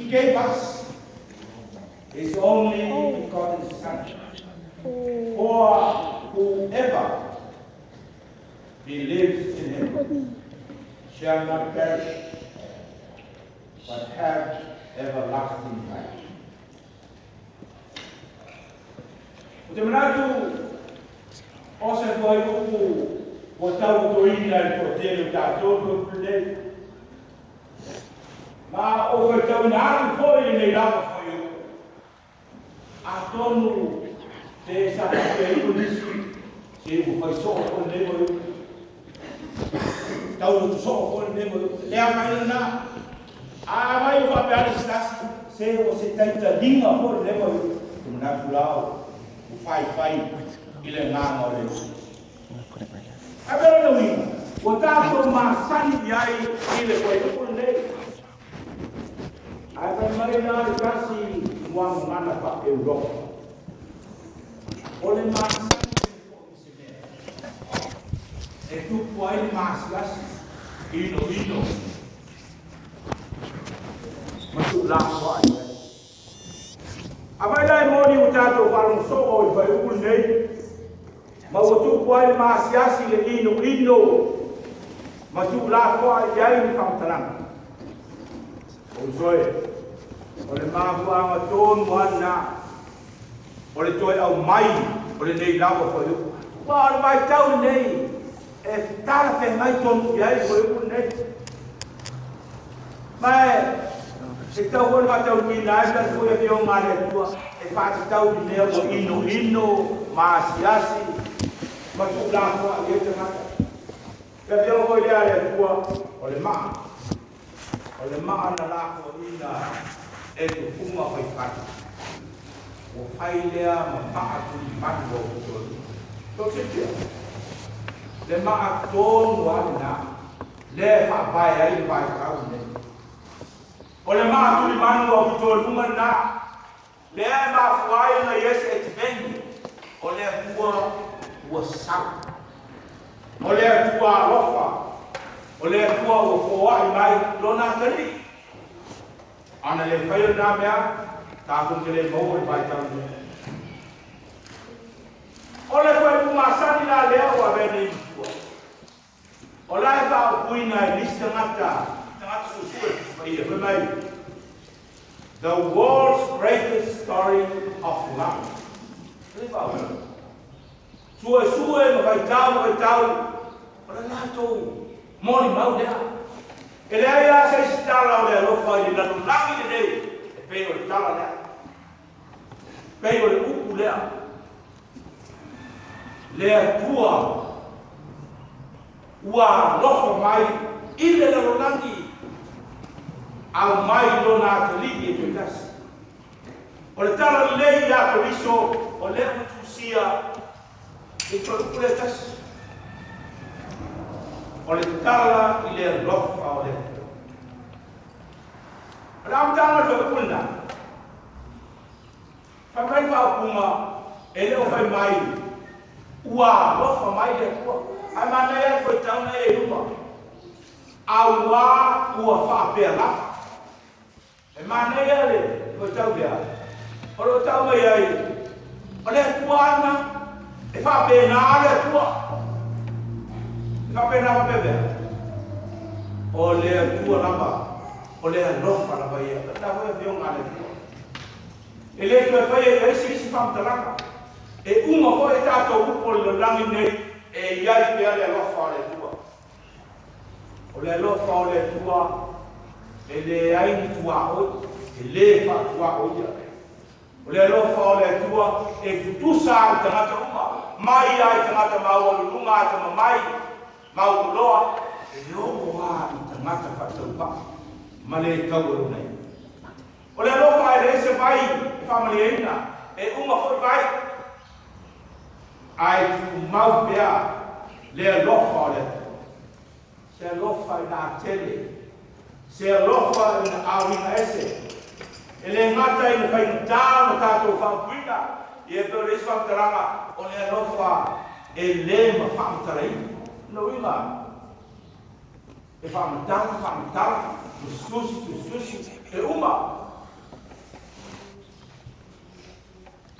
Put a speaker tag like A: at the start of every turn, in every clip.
A: He gave us His only begotten Son, for whoever believes in Him shall not perish, but have everlasting life. O te manatu, o se foi o tau toina i to tele tātou ko pulei. Ma o foi tau na atu foi nei lava foi o. A tonu te sa te i polisi, se o foi so o nei mo. Tau no so o nei mo. Le a mai na. A vai o fa pe stasi, se o se taita linga o nei mo. Te manatu lao. Fai ile ngamo le. Abelo no wi. O tato ma sani ai ile ko e ko nei. Ai pa mai na kasi mo ngana pa Europa. Ole ma e tu puoi mas las ino. Ma tu la puoi. Abai dai moni o tato falung so o vai o nei. Ma o tu puoi masiasi le ino. Ma tu la puoi ai ni famtalan. O soe. O le mafua ma ton wana. O le toi au mai, o le nei lava foi o. Pa vai tau nei. E tala fe mai ton ai foi o nei. Mai se tau hoi matau mina ai ka foi a fio ngare tua e whāti tau di nea mo ino maasiasi ma tu la kua i e te ngata ka fio hoi lea lea tua o le maa na la kua ina e tu funga hoi whati o whai lea ma maa tu i matu o kutoi to se tia le maa tonu ana le whapai ai whai kau nei. O le maa tuli manu o kutoi funga na le ma fuai na yes et veni. O le ua sau. O le tua lofa. O le tua o foai mai lona tani. Ana le whaio na mea, tākun ke le mau e vai tamu. O le whai umasani la lea ua vene i tua. O la e whao puina e lista ngata susue mai e mai. The world's greatest story of love. Sue ma vai tau. Ora nato mori mau dea. E le aia se stala o le alofa i lanu langi le nei. E pei o le tala lea. Pei o le upu lea. Lea tua. Ua lofa mai. Ile lanu langi. Au mai lona atoligi e te kasi. O le tala lei la poliso, o le utusia, e tolu le kasi. O le tala i le lofa o le. O le amtanga le whakapuna. Whakai whakapuma, e leo whai mai. Ua lofa mai le kua. Ai mana e whai tauna e ruma. Aua ua whapea lafa. E mana ia le, ko tau bea. O lo tau mai ai. O le tua ana, e whapena le tua. E whapena whapea. O le tua lama, o le alofa lama ia. E tau e whionga le tua. E le tua whaia e isi whamtalaka. E unga ho e tātou upo le langi nei, e iai pia le alofa le tua. O le alofa o le tua, e le aini tua oi, e le wha tua oi. O le alofa o le tua, e tutusa i tangata uma, mai ai tangata maua lunga ata mamai, mau loa, e le omo a i tangata whataupa, ma le kauru nei. O le alofa e le ese vai, e whamali eina, e uma foi vai, ai tu mau bea, le alofa o le tua. Se alofa i nā tele, se alofa i na awina ese. E le ngata i na whainutau na tātou whampuina. I e peo resu whamtaranga o le alofa e le ma whamtarai. No ima. E whamtara, tustusi, e uma.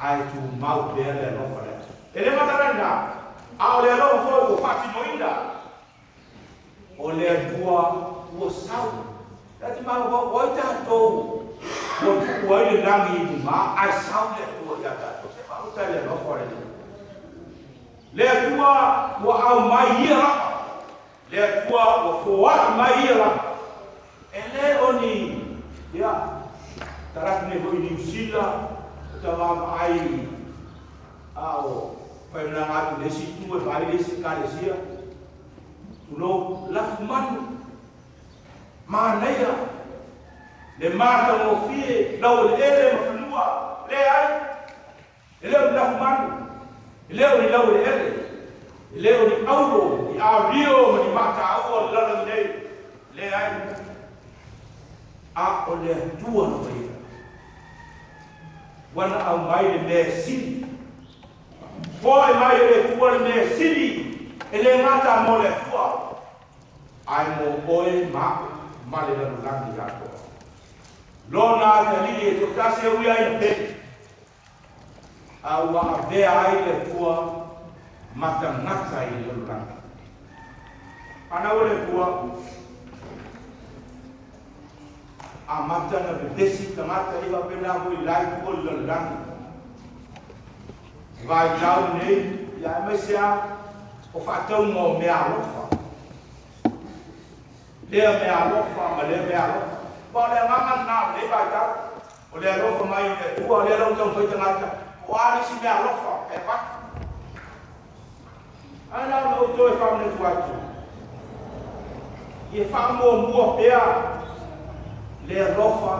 A: ai tu mau le lo fa le ele mataranda a le lo fo o fati no inda o le tua o sau tati mau o ta to o le langi ma ai sau le tua ya ta se mau ta le lo fa le tua o au mai ia le tua o fo mai ia ele oni ya tarak ne ho ni usila tava ai ao fai na ngatu le si tu e vai le si ka le sia tu no la fumanu ma neia le mata mo fie la o le ele mo funua le ai ele o la fumanu ele o ni la o le ele o ni aulo ni a rio mo ni mata au la la nei le ai a o le tua no vai wana au mai le me sili foi mai le tua le me sili ele ngata mo le tua ai mo oe ma le la langi ya to lona te li e to kase ui ai te au a ve ai le tua mata ngata i le langi ana o le tua a mata na desi kamata iba pena ho lai ko lang vai tau nei ya mesia o fa tau mo me alofa le me alofa ma le me alofa ba le ngama na le vai tau o le alofa mai le tu o le lo tau foi tanga o ari si me alofa e va ana no to e fa me tu atu e fa mo pea le rofa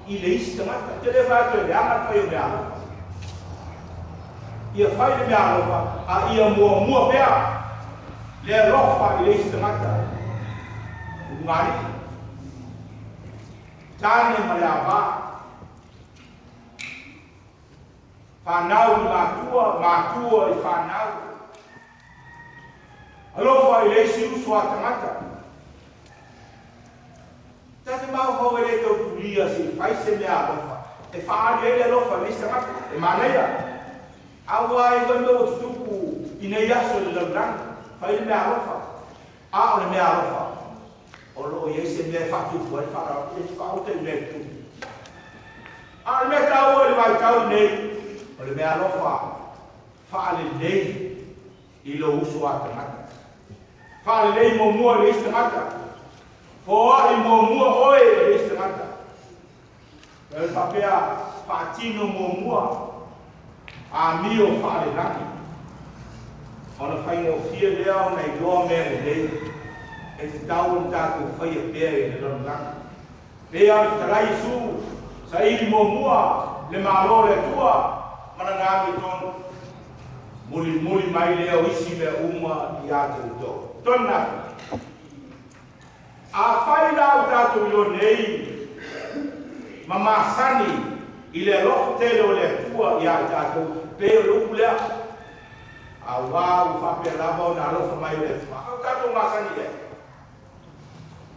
A: i le istamata te le vato le ama fai o me alofa ia fai le me alofa a ia mua pea le rofa i le istamata ngari tane ma le ava whanau i mātua i whanau alofa i le isi uso a tamata tati mau hau ele tau tulia si fai se mea alofa e whaari ele alofa me se mata e maneia awa e koe mea o tutuku i nei aso le lauranga fai le mea alofa a o le mea alofa o lo o iei se mea whatuku e whara e whaute i mea tu a le mea tau o le vai tau nei o le mea alofa whaale nei i lo uso a tamata whaale nei mo mua le istamata Foa i mo mua oe e este mata. E papea patino mo mua a mio fare naki. Ona fai o fia leo nei doa mere lei. E te tau un tato fai a pere e lor naki. Pea te tarai su sa ili mo mua le malo le tua mana ngami tonu. Muli mai leo isi me uma i ate uto. Ton naki. A fai lau tatu ilo nei mamasani i le lofu tele o le tua i a tatu pe o luku lea a wau whape lava o na lofa mai o le tua au tatu masani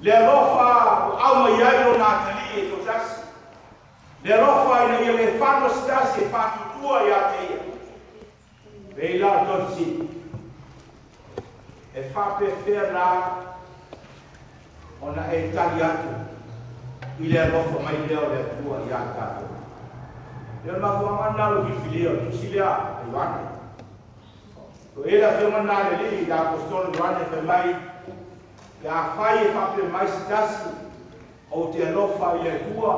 A: le lofa au mai ai o na tali e to tasi le lofa i na i le whano stasi e whatu tua i a te ia pe ila totsi e whape whea la ona e tali atu i le rofa mai leo le tua i a tato. Leo mafua mana lo fifileo, tu si lea a Ioane. To e la feo mana le li, i a apostolo Ioane fe mai, i a fai e fape mai sitasi, o te rofa i le tua,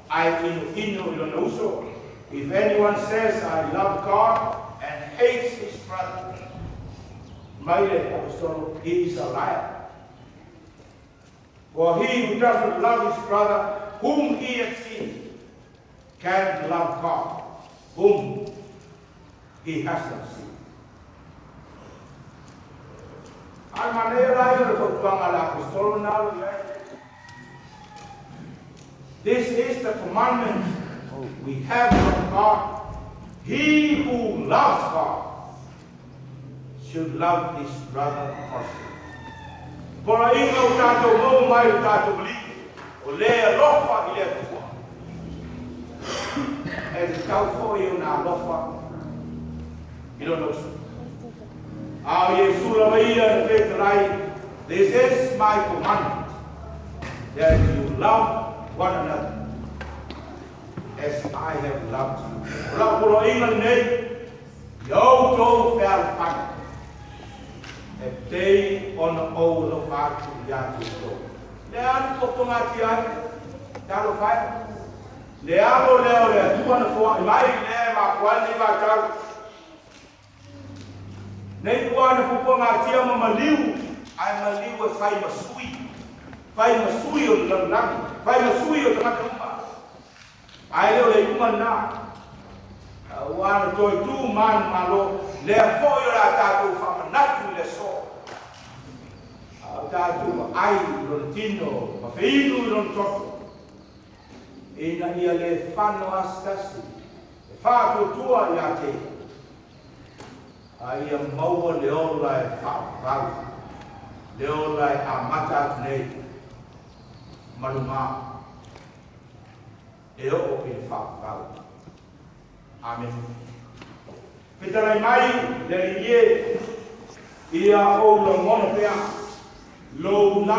A: ai inu i lona uso. If anyone says I love God and hates his brother, mai le apostolo, he is a liar. For he who doesn't love his brother, whom he has seen, can't love God, whom he has not seen. Ai maneira eu vou tomar a apostolo na This is the commandment we have from God. He who loves God should love his brother also. Por inga o tātou mau mai o tātou li, o lea lofa i lea tua. as tau fo I na lofa. You don't know. Yesu la ia fe trai. This is my commandment, that you love one another as I have loved you. Love for England nei. Yo to fel fan. A day on all of our to yatu to. Le an ko ngati ai. Talo fai. Le alo le tu ana fo mai le ma kwani ma talo. Nei kuana ko ngati ama maliu. Ai maliu e fai masui. Fai masui o lanang. Fai masui o tangata uma. Ai leo le uma na. Wana toi tu man malo le foi ora tatu fa natu le so. Tatu ai lo tino, ma feinu non troppo. E na ia le fanno astasi. E fa tua ia te. Ai a maua le ola e fa vau. Le ola e amata nei. Maluma. E o e fa vau. Amen. Petarai mai le ie ia o lo mono pea lo na